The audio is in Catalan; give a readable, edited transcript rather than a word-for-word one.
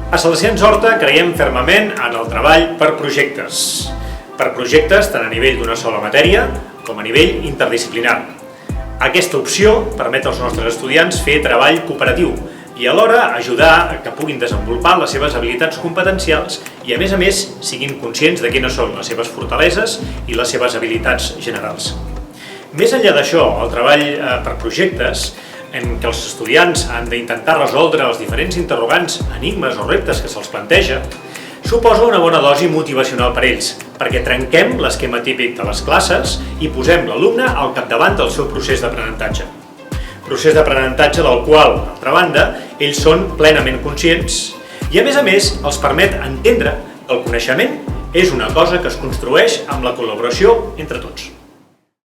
A Salesians Horta creiem fermament en el treball per projectes. Per projectes tant a nivell d'una sola matèria com a nivell interdisciplinar. Aquesta opció permet als nostres estudiants fer treball cooperatiu i alhora ajudar a que puguin desenvolupar les seves habilitats competencials i a més siguin conscients de quines són les seves fortaleses i les seves habilitats generals. Més enllà d'això, el treball per projectes, en què els estudiants han d'intentar resoldre els diferents interrogants, enigmes o reptes que se'ls planteja, suposa una bona dosi motivacional per ells, perquè trenquem l'esquema típic de les classes i posem l'alumne al capdavant del seu procés d'aprenentatge. Procés d'aprenentatge del qual, d'altra banda, ells són plenament conscients i, a més, els permet entendre que el coneixement és una cosa que es construeix amb la col·laboració entre tots.